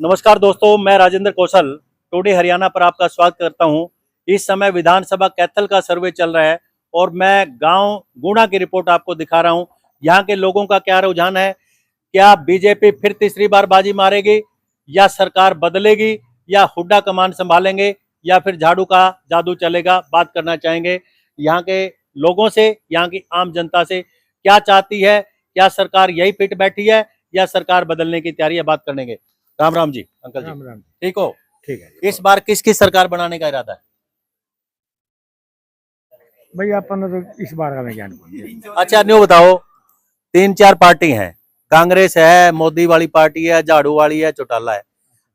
नमस्कार दोस्तों, मैं राजेंद्र कौशल टुडे हरियाणा पर आपका स्वागत करता हूं। इस समय विधानसभा कैथल का सर्वे चल रहा है और मैं गांव गुणा की रिपोर्ट आपको दिखा रहा हूं। यहां के लोगों का क्या रुझान है, क्या बीजेपी फिर तीसरी बार बाजी मारेगी या सरकार बदलेगी या हुड्डा कमान संभालेंगे या फिर झाड़ू का जादू चलेगा। बात करना चाहेंगे यहाँ के लोगों से, यहाँ की आम जनता से, क्या चाहती है, क्या सरकार यही फिट बैठी है या सरकार बदलने की तैयारी है। बात करेंगे। राम राम जी अंकल जी। राम राम। ठीक हो? ठीक है। इस बार किसकी सरकार बनाने का इरादा है? भाई अपन तो इस बार का मैं ज्ञान नहीं। अच्छा न्यू बताओ, 3-4 पार्टी हैं, कांग्रेस है, मोदी वाली पार्टी है, झाड़ू वाली है, चौटाला है।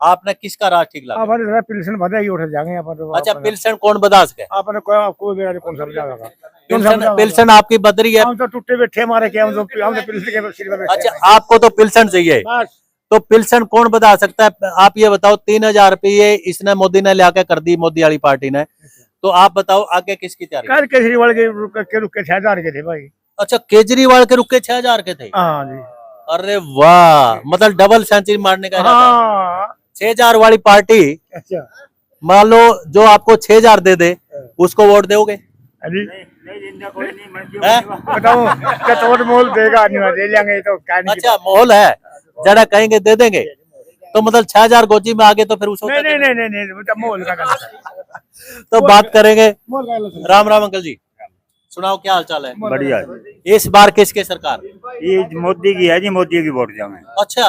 आपने किसका राज ठीक लगा? अपन जरा पिल्सन बधा ही उठ जाएंगे अपन तो। अच्छा पिल्सन कौन बता सके? अपन कोई बेरा कौन समझाएगा? पिल्सन आपकी बदरी है। हम तो टूटे बैठे मारे के हम तो पिल्सन के सिर पे बैठे। अच्छा आपको तो पिल्सन चाहिए, बस तो पिल्सन कौन बता सकता है? आप ये बताओ, 3000 रुपये इसने मोदी ने लाके कर दी, मोदी वाली पार्टी ने, तो आप बताओ आगे किसकी तैयारी? कल केजरीवाल के रुके 6000 के थे भाई। अच्छा केजरीवाल के रुके 6000 के थे? हाँ जी। अरे वाह, मतलब डबल सेंचुरी मारने का इरादा है। हाँ 6000 वाली पार्टी, अच्छा मान लो जो आपको 6000 दे दे उसको वोट दोगे? अभी हैं? बताओ कतोड़ मोल देगा नहीं दे लेंगे तो क्या नहीं। अच्छा माहौल है, जरा कहेंगे दे देंगे तो मतलब 6000 गोजी में आगे तो फिर उसको नहीं नहीं नहीं नहीं बेटा मोल का गलत है। तो बात करेंगे। मोल का गलत है। राम राम अंकल जी, सुनाओ क्या हाल चाल है? बढ़िया। इस बार किसके सरकार? ये मोदी की है जी, मोदी की वोट जाऊंगे। अच्छा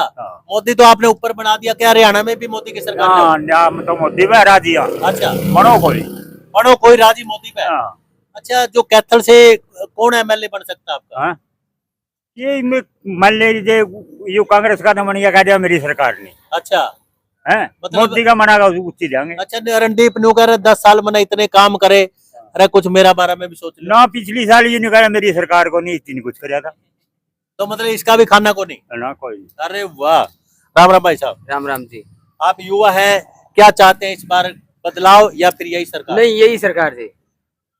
मोदी तो आपने ऊपर बना दिया, क्या हरियाणा में भी मोदी की सरकार है? हाँ नाम तो मोदी पे हरा दिया। अच्छा मनो कोई। बनो कोई राजी मोदी पे है। हाँ अच्छा जो कैथल से कौन एमएलए बन सकता है आपका? हाँ ये मान लीजिए ये कांग्रेस का तो मनिया कह दिया मेरी सरकार ने अच्छा है, मतलब- मोदी का मनागा उसी जाएंगे। अच्छा रणदीप न्यू कह रहे 10 साल मैंने इतने काम करे, अरे कुछ मेरा बारे में भी सोच लो। ना पिछली साल ये नहीं कहा मेरी सरकार को नहीं इतनी कुछ कराया था तो मतलब इसका भी खाना को नहीं? ना कोई। अरे वाह। राम राम भाई साहब। राम राम जी। आप युवा हैं, क्या चाहते हैं इस बार, बदलाव या फिर यही सरकार? नहीं यही सरकार थी।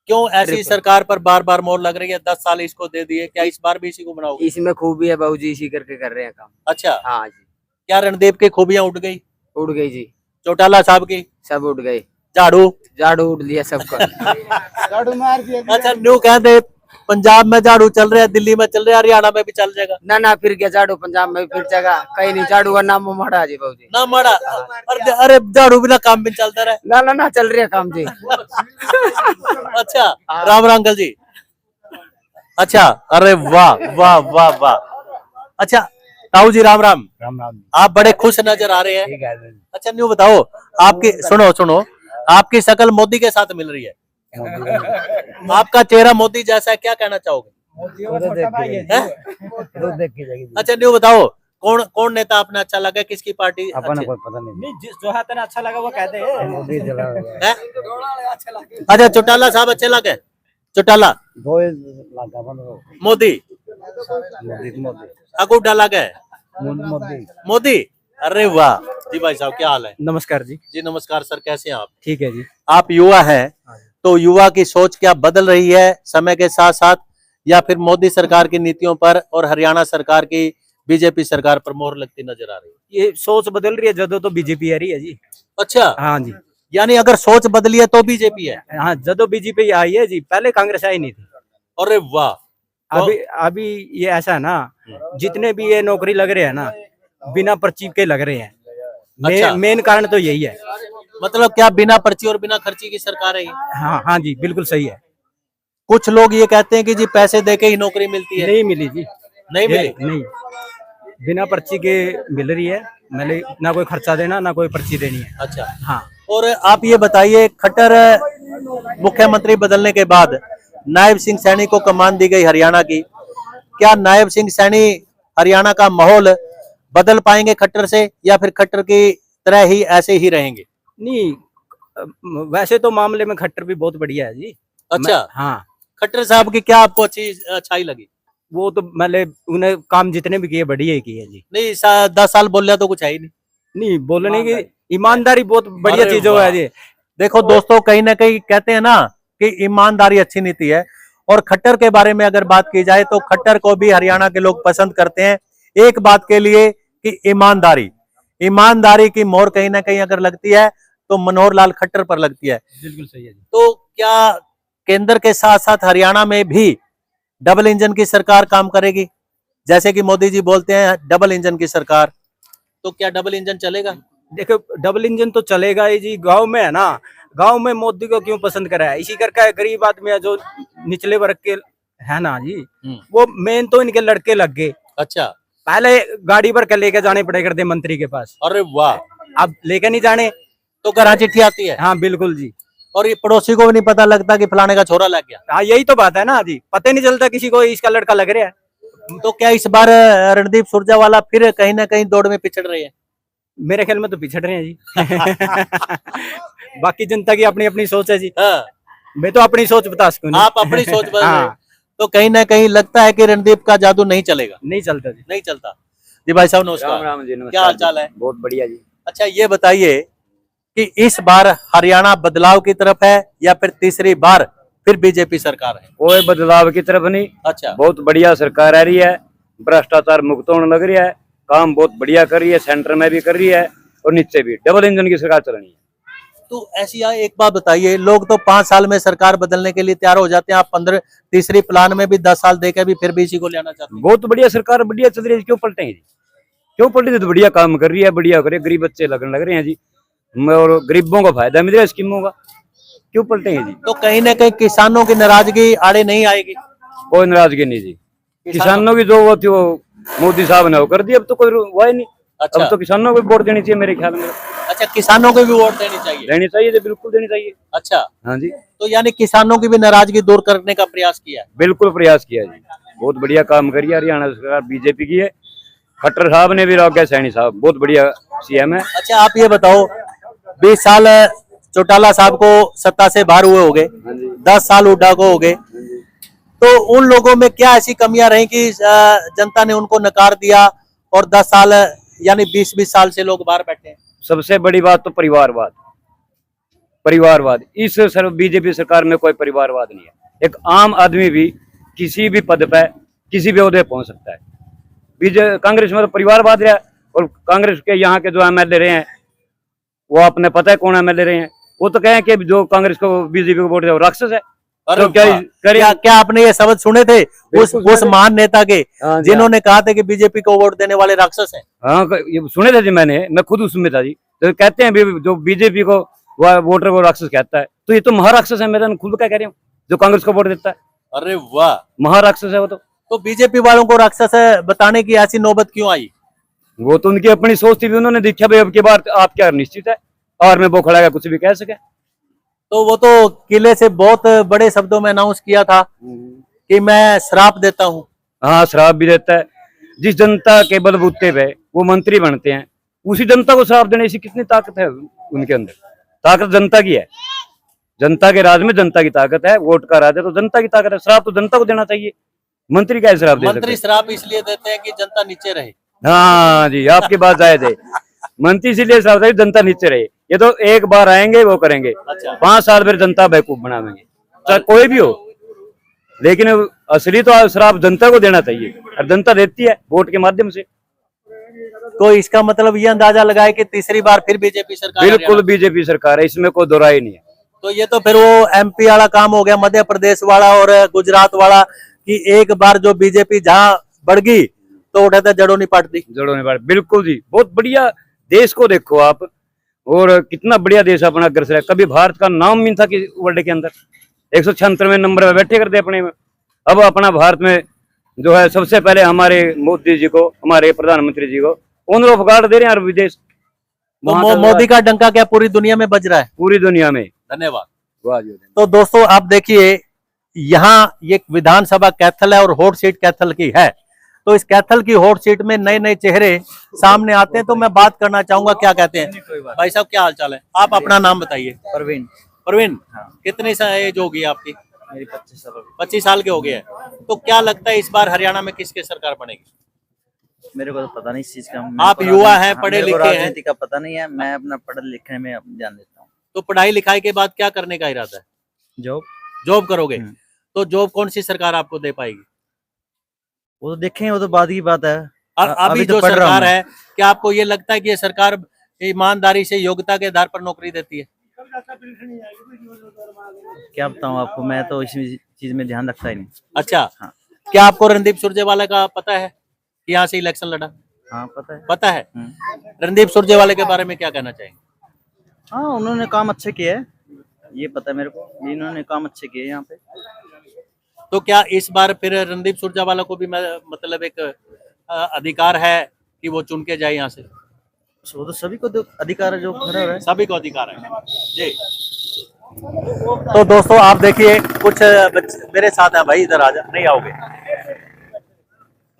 क्यों ऐसी सरकार पर बार बार मोहर लग रही है? 10 साल इसको दे दिए, क्या इस बार भी इसी को बनाओगे? इसमें खूबी है बाबूजी, इसी करके कर रहे हैं काम। अच्छा हाँ जी। क्या रणदीप की खूबियां उठ गई? उड़ गई जी, चौटाला साहब की? सब उड़ गए। झाड़ू? झाड़ू उड़ लिया सबका। झाड़ू मार दिया। अच्छा न्यू कहते पंजाब में झाड़ू चल रहा है, दिल्ली में चल रहा है, हरियाणा में भी चल जाएगा ना फिर क्या झाड़ू पंजाब में फिर जगह कहीं नहीं, झाड़ू का नाम मड़ा जी बाबूजी। ना मरा। अरे झाड़ू बिना काम भी चलता रहे। ना चल रही है काम जी। अच्छा राम राम अंकल जी। अच्छा अरे वाह वाह वाह वाह। अच्छा ताऊ जी राम राम। राम राम। आप बड़े खुश नजर आ रहे हैं। ठीक है। अच्छा न्यू बताओ, आपकी सुनो आपकी शक्ल मोदी के साथ मिल रही है, आपका चेहरा मोदी जैसा है, क्या कहना चाहोगे? हैं? अच्छा न्यू बताओ, कौन नेता अपना अच्छा लगा, किसकी पार्टी अपन अच्छी? को पता नहीं। जो है तेना अच्छा लगा वो कहते हैं। मोदी चला हैं? अच्छा चौटाला साहब अच्छे लगे? चौटाला दो लागा बनो मोदी मोदी अगू डाला गए मोदी। मोदी? अरे वाह जी। भाई साहब क्या हाल है? नमस्कार जी। जी नमस्कार सर, कैसे हैं आप? ठीक है जी। आप युवा हैं, तो युवा की सोच क्या बदल रही है समय के साथ साथ, या फिर मोदी सरकार की नीतियों पर और हरियाणा सरकार की बीजेपी सरकार पर मोहर लगती नजर आ रही है? ये सोच बदल रही है, जदों तो बीजेपी आ रही है जी। अच्छा हाँ जी। यानी अगर सोच बदली है तो बीजेपी है? हाँ जदों बीजेपी आई है जी, पहले कांग्रेस आई नहीं थी। अरे वाह। अभी ये ऐसा है ना, जितने भी ये नौकरी लग रहे हैं ना बिना पर्ची के लग रहे हैं। अच्छा। मेन कारण तो यही है। मतलब क्या बिना पर्ची और बिना खर्ची की सरकार है ये? हाँ जी बिल्कुल सही है। कुछ लोग ये कहते हैं कि जी पैसे देके ही नौकरी मिलती है। नहीं मिली जी। नहीं मिली? नहीं, बिना पर्ची के मिल रही है। मैंने ना कोई खर्चा देना ना कोई पर्ची देनी है। अच्छा हाँ। और आप ये बताइए, खट्टर मुख्यमंत्री बदलने के बाद नायब सिंह सैनी को कमान दी गई हरियाणा की, क्या नायब सिंह सैनी हरियाणा का माहौल बदल पाएंगे खट्टर से, या फिर खट्टर की तरह ही ऐसे ही रहेंगे? नहीं वैसे तो मामले में खट्टर भी बहुत बढ़िया है जी। अच्छा हाँ खट्टर साहब की क्या आपको अच्छाई लगी? वो तो मतलब उन्हें काम जितने भी किए बढ़िया ही किए जी। नहीं 10 साल बोल रहा तो कुछ है ही नहीं। नहीं बोलने की ईमानदारी बहुत बढ़िया अरे चीज है जी। देखो दोस्तों, कहीं ना कहीं कहते हैं ना कि ईमानदारी अच्छी नीति है, और खट्टर के बारे में अगर बात की जाए तो खट्टर को भी हरियाणा के लोग पसंद करते हैं, एक बात के लिए कि ईमानदारी। ईमानदारी की मोहर कहीं ना कहीं अगर लगती है तो मनोहर लाल खट्टर पर लगती है। बिल्कुल सही है जी। तो क्या केंद्र के साथ साथ हरियाणा में भी डबल इंजन की सरकार काम करेगी? जैसे कि मोदी जी बोलते हैं डबल इंजन की सरकार, तो क्या डबल इंजन चलेगा? देखो डबल इंजन तो चलेगा ही जी। गांव में है ना, गांव में मोदी को क्यों पसंद करा है? इसी करके गरीब आदमी है जो निचले वर्ग के है ना जी, वो मेन तो इनके लड़के लग गए। अच्छा, पहले गाड़ी पर के लेके जाने पड़े करते मंत्री के पास, अरे वाह, अब लेके नहीं जाने तो घर चिट्ठी आती है हाँ बिल्कुल जी। और ये पड़ोसी को भी नहीं पता लगता कि फलाने का छोरा लग गया। हाँ यही तो बात है ना जी, पता ही नहीं चलता किसी को इसका लड़का लग रहा है। तो क्या इस बार रणदीप सुरजेवाला फिर कहीं ना कहीं दौड़ में पिछड़ रहे हैं? मेरे ख्याल में तो पिछड़ रहे हैं जी। बाकी जनता की अपनी अपनी सोच है जी। हाँ, मैं तो अपनी सोच बता सकूं नहीं। आप अपनी सोच बदल रहे हैं। हाँ, तो कहीं ना कहीं लगता है कि रणदीप का जादू नहीं चलेगा, नहीं चलता जी। नहीं चलता। जी भाई साहब नमस्कार, राम जी, नमस्कार क्या हाल जी। चाल है? बहुत बढ़िया जी। अच्छा ये बताइए कि इस बार हरियाणा बदलाव की तरफ है या फिर तीसरी बार फिर बीजेपी सरकार है? कोई बदलाव की तरफ नहीं, अच्छा, बहुत बढ़िया सरकार आ रही है, भ्रष्टाचार मुक्त होने लग रही है, काम बहुत बढ़िया कर रही है, सेंटर में भी कर रही है और नीचे भी डबल इंजन की सरकार चल रही है। तो ऐसी एक बात बताइए, लोग तो 5 साल में सरकार बदलने के लिए तैयार हो जाते हैं, आप 15 तीसरी प्लान में भी 10 साल देके भी फिर भी इसी को लेना चाहते हैं। बहुत बढ़िया सरकार, बढ़िया चल रही है, क्यों पलटेंगे जी? क्यों पलटे? तो बढ़िया काम कर रही है, बढ़िया करे, गरीब बच्चे लगने लग रहे हैं जी, और गरीबों को फायदा मिल रहा है स्कीमों का, क्यों पलटेंगे जी? तो कहीं ना कहीं किसानों की नाराजगी आड़े नहीं आएगी? कोई नाराजगी नहीं जी, किसानों की जो वो थी वो मोदी साहब ने वो कर दी, अब तो कोई हुआ ही नहीं। अच्छा, अब तो किसानों को वोट देनी चाहिए मेरे ख्याल में। अच्छा किसानों को भी वोट देनी चाहिए? देनी चाहिए जी, बिल्कुल देनी चाहिए। अच्छा, हाँ जी, तो यानी किसानों की भी नाराजगी दूर करने का प्रयास किया है? बिल्कुल प्रयास किया जी, बहुत बढ़िया काम करी है हरियाणा सरकार, बीजेपी की है। खट्टर साहब ने भी, राकेश सैनी साहब बहुत बढ़िया सीएम है। अच्छा आप ये बताओ, 20 साल चौटाला साहब को सत्ता से बाहर हुए हो गए, 10 साल हुड्डा को हो गए, तो उन लोगों में क्या ऐसी कमियां रही कि जनता ने उनको नकार दिया और 10 साल यानी 20-20 साल से लोग बाहर बैठे हैं? सबसे बड़ी बात तो परिवारवाद, परिवारवाद इस बीजेपी सरकार में कोई परिवारवाद नहीं है। एक आम आदमी भी किसी भी पद पे किसी भी ओहदे पहुंच सकता है। कांग्रेस में तो परिवारवाद रहा, और कांग्रेस के यहाँ के जो एमएलए रहे हैं वो अपने पता है कौन एमएलए रहे हैं, वो तो कहें कि जो कांग्रेस को बीजेपी को वोट दे वो राक्षस है। तो क्या आपने ये शब्द सुने थे उस महान नेता के जिन्होंने कहा था कि बीजेपी को वोट देने वाले राक्षस हैं? हाँ ये सुने थे जी, मैं खुद उसमें था जी। तो कहते हैं जो बीजेपी को वोटर को राक्षस कहता है, तो ये तो महाराक्षस है, मैं खुद क्या कह रही हूँ, जो कांग्रेस को वोट देता है। अरे वाह, महाराक्षस है वो तो बीजेपी वालों को राक्षस बताने की ऐसी नौबत क्यों आई? वो तो उनकी अपनी सोच थी, उन्होंने देखा भाई अब की बार आप क्या निश्चित है और मैं वो खड़ा है कुछ भी कह सके। तो वो तो किले से बहुत बड़े शब्दों में अनाउंस किया था कि मैं श्राप देता हूँ। हाँ श्राप भी देता है, जिस जनता के बलबूते पे वो मंत्री बनते हैं उसी जनता को श्राप देने की कितनी ताकत है उनके अंदर। ताकत जनता की है, जनता के राज में जनता की ताकत है, वोट का राज है तो जनता की ताकत है। श्राप तो जनता को देना चाहिए, मंत्री क्या श्राप दे सकते? मंत्री श्राप इसलिए देते हैं कि जनता नीचे रहे। हाँ जी, आपकी बात जायज है। मंत्री इसीलिए श्राप देते जनता नीचे रहे, ये तो एक बार आएंगे वो करेंगे। अच्छा। 5 साल फिर जनता बेवकूफ बनावेंगे, चाहे कोई भी हो। लेकिन असली तो श्राप जनता को देना चाहिए और जनता देती है वोट के माध्यम से। तो इसका मतलब ये अंदाजा लगाए कि तीसरी बार फिर बीजेपी सरकार? बिल्कुल बीजेपी सरकार है, इसमें कोई दोहराई नहीं है। तो ये तो फिर वो एमपी वाला काम हो गया, मध्य प्रदेश वाला और गुजरात वाला, कि एक बार जो बीजेपी जहां बढ़ गई तो उठाता जड़ों नहीं पाटती। जड़ों नहीं पाटती, बिल्कुल जी। बहुत बढ़िया देश को देखो आप, और कितना बढ़िया देश अपना अग्रसर है। कभी भारत का नाम नहीं था कि वर्ल्ड के अंदर 196वें नंबर पे बैठे करते अपने में। अब अपना भारत में जो है सबसे पहले हमारे मोदी जी को, हमारे प्रधानमंत्री जी को ऑनर ऑफ गार्ड दे रहे हैं विदेश। तो मोदी का डंका क्या पूरी दुनिया में बज रहा है? पूरी दुनिया में। धन्यवाद। तो दोस्तों आप देखिए, यहाँ ये विधानसभा कैथल है और हॉट सीट कैथल की है। तो इस कैथल की हॉट सीट में नए नए चेहरे सामने आते हैं, तो मैं बात करना चाहूंगा क्या कहते हैं। भाई साहब क्या हाल चाल है? आप अपना नाम बताइए। परवीन। परवीन, कितनी एज होगी आपकी? मेरी 25 साल। 25 साल के हो गए हैं। तो क्या लगता है इस बार हरियाणा में किसकी सरकार बनेगी? मेरे को तो पता नहीं इस चीज का। आप युवा हैं, पढ़े लिखे हैं। राजनीति का पता नहीं है, मैं अपना पढ़ने लिखने में ध्यान देता हूँ। तो पढ़ाई लिखाई के बाद क्या करने का इरादा है? जॉब करोगे? तो जॉब कौन सी सरकार आपको दे पाएगी? वो तो देखेंगे, वो तो बाद की बात है। अभी तो जो पढ़ रहा हूँ सरकार मैं। है, क्या आपको ये लगता है कि ये सरकार ईमानदारी से योग्यता के आधार पर नौकरी देती है? क्या बताऊँ आपको, मैं तो इस चीज में ध्यान रखता ही नहीं। अच्छा, हाँ। क्या आपको रणदीप सुरजेवाला का पता है कि यहाँ से इलेक्शन लड़ा? हाँ पता है। पता है। हम्म। रणदीप सुरजेवाला के बारे में क्या कहना चाहेंगे? हाँ उन्होंने काम अच्छे किए है, ये पता है मेरे को, इन्होंने काम अच्छे किए यहाँ पे। तो क्या इस बार फिर रणदीप सुरजेवाला को भी मतलब एक अधिकार है कि वो चुन के जाए यहाँ से? वो तो सभी को अधिकार है जो खड़ा है। सभी को अधिकार है जी। तो दोस्तों आप देखिए कुछ मेरे साथ हैं भाई, इधर आ जा, नहीं आओगे?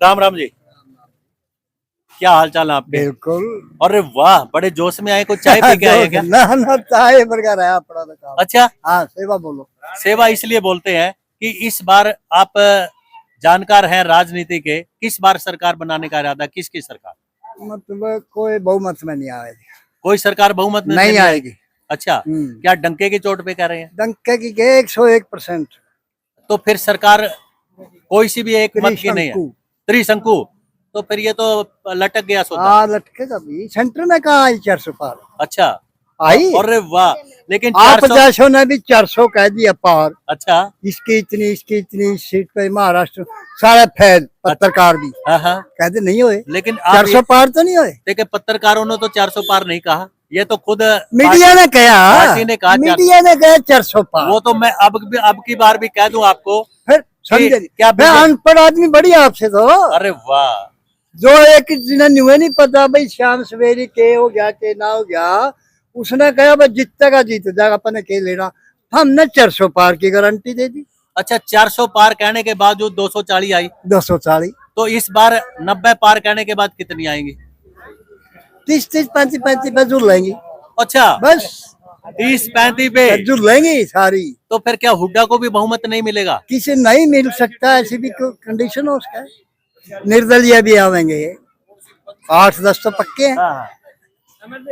राम राम जी, क्या हाल चाल है आपके? बिल्कुल। अरे वाह, बड़े जोश में आए, कुछ चाय पी के आए हैं क्या? ना चाय बर्गर है अपना तो काम। अच्छा, हाँ सेवा बोलो। सेवा इसलिए बोलते हैं कि इस बार आप जानकार हैं राजनीति के, किस बार सरकार बनाने का इरादा, किसकी सरकार? मतलब कोई बहुमत में नहीं आएगी। कोई सरकार बहुमत में नहीं आएगी। अच्छा, क्या डंके की चोट पे कह रहे हैं? डंके की 101%। तो फिर सरकार कोई सी भी एक मत की नहीं है, त्रिशंकु। तो फिर ये तो लटक गया सोचा। हाँ लटकेगा भी, सेंटर में कहा आई 400 पार अच्छा आई। अरे वाह, लेकिन आप 400 जैसों ने भी 400 कह दिया पार। अच्छा, इसकी इतनी सीट पे महाराष्ट्र सारे फैल पत्रकार भी हाँ हाँ, कहते नहीं हुए। लेकिन आप 400 पार तो नहीं हुए। देखिए पत्रकारों ने तो 400 पार नहीं कहा, ये तो खुद मीडिया ने पार्टी ने कहा कहा, मीडिया ने कहा 400 पार। वो तो मैं अब की बार भी कह दूं आपको। फिर समझे नहीं। क्या मैं अनपढ़ आदमी बढ़िया आपसे तो। अरे वाह, जो एक जिन्हें न्यूए नहीं पता भाई श्याम सवेरी के हो गया के ना हो गया, उसने कहा भाई जीतेगा जीत जाएगा, अपन के लेना। हमने 400 पार की गारंटी दे दी। अच्छा 400 पार कहने के बावजूद 240 आई, 240। तो इस बार 90 पार कहने के बाद कितनी आएंगी? 30 35 पे जुड़ लेंगी। अच्छा, बस 30-35 पे जुड़ लेंगी सारी। तो फिर क्या हुड्डा को भी बहुमत नहीं मिलेगा? किसी नहीं मिल सकता, ऐसी भी कंडीशन हो उसका। निर्दलीय भी आवेंगे, 8-10 तो पक्के हैं।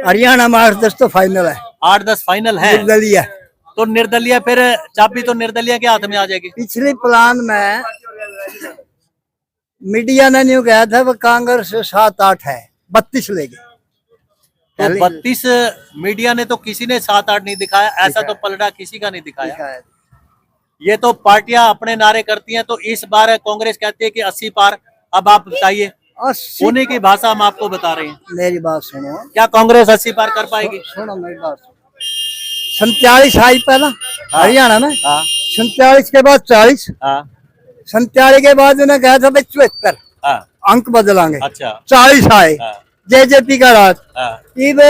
हरियाणा में 8-10 तो फाइनल है। 8-10 फाइनल है। निर्दलीय तो निर्दलीय फिर चाबी तो निर्दलीय के हाथ में आ जाएगी। पिछले प्लान में मीडिया ने न्यू कहा था वो कांग्रेस 7-8 है, 32 ले गए। तो 32 मीडिया ने तो किसी ने 7-8 नहीं दिखाया, ऐसा तो पलड़ा किसी का नहीं दिखाया। ये तो पार्टियां अपने नारे करती हैं, तो इस बार कांग्रेस कहती है कि 80 पार। अब आप बताइए, उन्हीं की भाषा हम आपको बता रहे हैं। मेरी बात सुनो, क्या कांग्रेस 80 पार कर पाएगी? सुनो मेरी बात सुनो। 47 आई पहला हरियाणा में, 47 के बाद 40, हाँ 47 के बाद उन्हें कहा था भाई 74 हाँ, अंक बदलांगे। अच्छा 40 आए, हाँ, जेजेपी का राज। हाँ, इब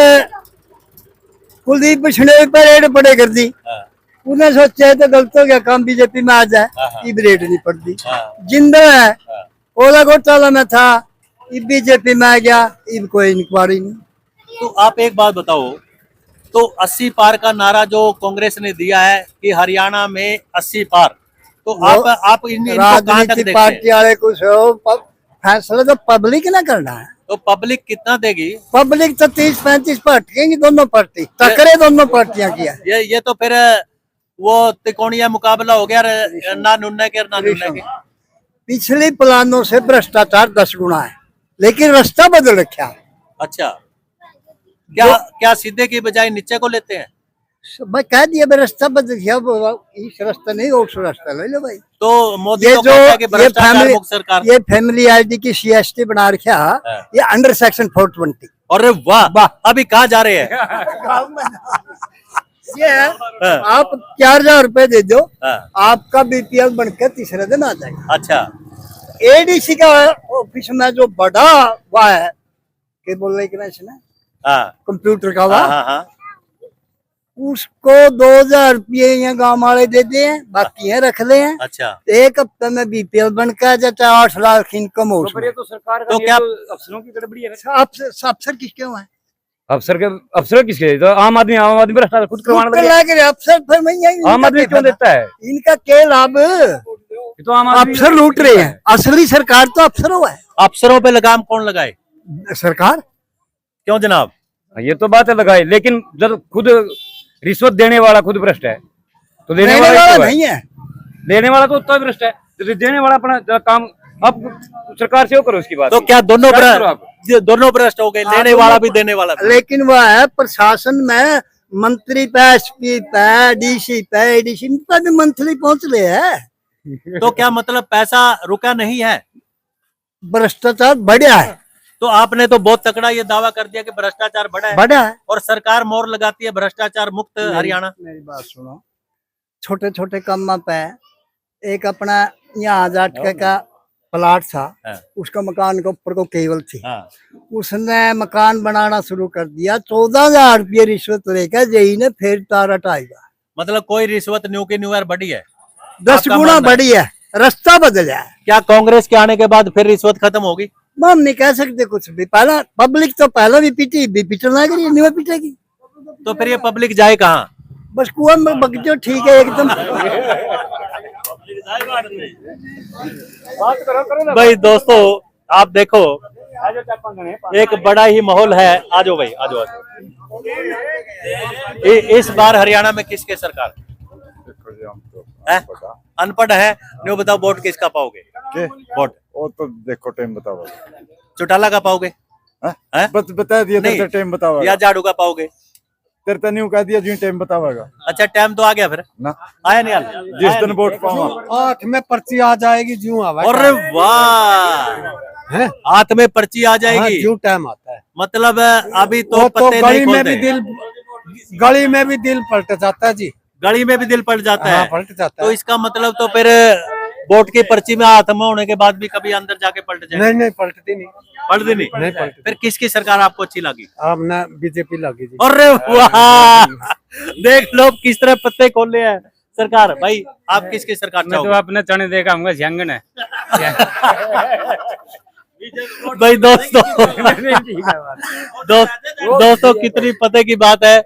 कुलदीप बिश्नोई पर रेड पड़े कर दी। हाँ, उन्हें सोचा तो गलत हो गया काम, बीजेपी में आ जाए। हाँ, इब रेड नहीं पड़ती। हाँ, जिंदा है, हाँ। ओला घोटाला में था, इब बीजेपी में आ गया, इब कोई इंक्वायरी नहीं। तो आप एक बात बताओ, तो 80 पार का नारा जो कांग्रेस ने दिया है कि हरियाणा में 80 पार, तो आप इनको कहां तक राजनीतिक देखते पार्टी हैं? वाले कुछ हो, फैसला तो पब्लिक ना करना है। तो पब्लिक कितना देगी? पब्लिक तो 30-35 पर अटकेंगी, दोनों पार्टी टकरे, दोनों पार्टियां किया। ये तो फिर वो त्रिकोणीय मुकाबला हो गया, ना नुन्ने के ना नुन्ने के। पिछले प्लानों से भ्रष्टाचार 10 गुना है, लेकिन रास्ता बदल रखा। अच्छा, क्या सीधे की बजाय नीचे को लेते हैं? मैं कह दिया भाई रास्ता बदल गया, इस रास्ता नहीं और रास्ता ले लो भाई। तो मोदी ये तो जो कहता है कि भ्रष्टाचार मुक्त सरकार। ये फैमिली आईडी की CST बना रखा, ये अंडर सेक्शन 420। अरे वाह, अभी कहाँ जा रहे हैं? ये आप 4000 रुपए दे दो, हाँ। आपका BPL बनकर तीसरे दिन आ जाएगा। अच्छा, ADC का ऑफिस में जो बड़ा हुआ है, क्या बोल रहे हैं, हाँ कंप्यूटर का हाँ हुआ, हाँ हाँ, उसको 2000 रुपये यहाँ गाँव वाले देते हैं, बाकी है रख ले हैं। अच्छा, एक हफ्ते में BPL बनकर आ जाता है, 8 लाख इनकम हो उसमें। तो सरकार तो क्या अफसरों की गड़बड़ी है? अफसर किसके हुए हैं? अफसर किसके? तो आम आदमी भ्रष्टाचार खुद करवाने लगे। अफसर फिर नहीं, आम आदमी क्यों देता है? इनका क्या लाभ? ये तो आम आदमी अफसर लूट रहे हैं, असली सरकार तो अफसरों है। अफसरों पे लगाम कौन लगाए? सरकार। क्यों जनाब? ये तो बात है लगाई, लेकिन जब खुद रिश्वत देने वाला खुद भ्रष्ट है तो लेने वाला वाला क्यों है? नहीं है। लेने वाला तो उतना भ्रष्ट है, जो देने वाला अपना काम अब सरकार से हो करो उसकी बात। तो क्या दोनों क्या करो आप? दोनों भ्रष्ट हो गए, लेने वाला भी देने वाला भी। लेकिन वह है प्रशासन में मंत्री पे, एसपी पे, डीसी पे, एडीसी पे भी मंथली पहुंच रहे हैं। तो क्या मतलब पैसा रुका नहीं है? भ्रष्टाचार बढ़ा है, तो आपने तो बहुत तकड़ा ये दावा कर दिया कि भ्रष्टाचार बढ़ा है, बढ़ा है। और सरकार मोहर लगाती है भ्रष्टाचार मुक्त हरियाणा। मेरी बात सुनो, छोटे छोटे काम पे एक अपना यहाँ 1000 टका का प्लाट था, हाँ। उसका मकान के ऊपर को केबल थी, हाँ। उसने मकान बनाना शुरू कर दिया, 14,000 रुपये रिश्वत लेकर जेई ने फिर तार हटाएगा। मतलब कोई रिश्वत न्यू की न्यू यार बढ़ी है? 10 आपका गुना मानना है? बढ़ी है, रास्ता बदला है। क्या कांग्रेस के आने के बाद फिर रिश्वत खत्म होगी? हम नहीं कह सकते कुछ भी, पहला पब्लिक तो पहले भी पीटी, भी पिटना करिए, नहीं पीटेगी। तो फिर ये पब्लिक जाए कहाँ? बस कुआं में बगीचो ठीक है एकदम। भाई दोस्तों आप देखो, एक बड़ा ही माहौल है। आ जाओ भाई, आ जाओ। इस बार हरियाणा में किसके सरकार है? अनपढ़ है, न्यू बताओ, वोट किसका पाओगे? वोट वो तो देखो टाइम बताओ। चौटाला का पाओगे? हैं? बता दिया नहीं। तेरे टाइम बताओ, या झाड़ू का पाओगे? तेरे तो न्यू कह दिया जो टाइम बतावेगा अच्छा, टाइम तो आ गया फिर, ना। आया नहीं? आया जिस दिन नहीं? वोट पाऊंगा 8 में पर्ची आ जाएगी, जू अरे वाह, हाथ में पर्ची आ जाएगी। जू टाइम आता है, मतलब अभी तो वो तो पत्ते नहीं खोलते। गली में भी दिल पलट जाता है जी। गली में भी दिल पड़ जाता हाँ, है। पलट जाता तो है। इसका मतलब तो फिर वोट की पर्ची में हाथ में होने के बाद भी कभी अंदर जाके पलट जाए? नहीं पलटती नहीं, पलटती नहीं। नहीं पलटती। फिर किसकी सरकार आपको अच्छी लगी? अब ना बीजेपी लगी जी। अरे वाह, देख लो किस तरह पत्ते खोले हैं सरकार। भाई आप किसकी सरकार मैं तो चाहोगे? अपने चने देखा हूँ झंगन है। भाई दोस्तों कितनी पते की बात है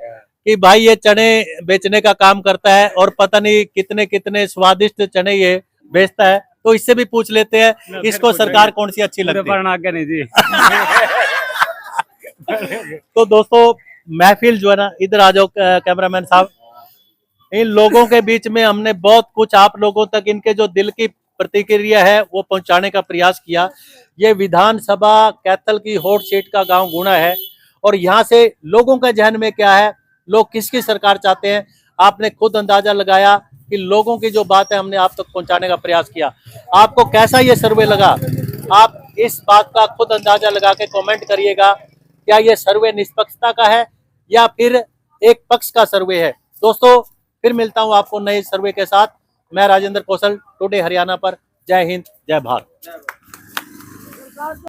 कि भाई ये चने बेचने का काम करता है और पता नहीं कितने कितने स्वादिष्ट चने ये बेचता है। तो इससे भी पूछ लेते हैं इसको सरकार कौन सी अच्छी लगती है। नहीं जी। तो दोस्तों महफिल जो है ना, इधर आ जाओ कैमरामैन साहब। इन लोगों के बीच में हमने बहुत कुछ आप लोगों तक इनके जो दिल की प्रतिक्रिया है वो पहुंचाने का प्रयास किया। ये विधानसभा कैथल की हॉट सीट का गांव गुणा है और यहाँ से लोगों का जहन में क्या है, लोग किसकी सरकार चाहते हैं, आपने खुद अंदाजा लगाया कि लोगों की जो बात है हमने आप तक पहुंचाने का प्रयास किया। आपको कैसा ये सर्वे लगा, आप इस बात का खुद अंदाजा लगा के कमेंट करिएगा। क्या ये सर्वे निष्पक्षता का है या फिर एक पक्ष का सर्वे है? दोस्तों फिर मिलता हूं आपको नए सर्वे के साथ। मैं राजेंद्र कौशल, टुडे हरियाणा पर। जय हिंद, जय भारत।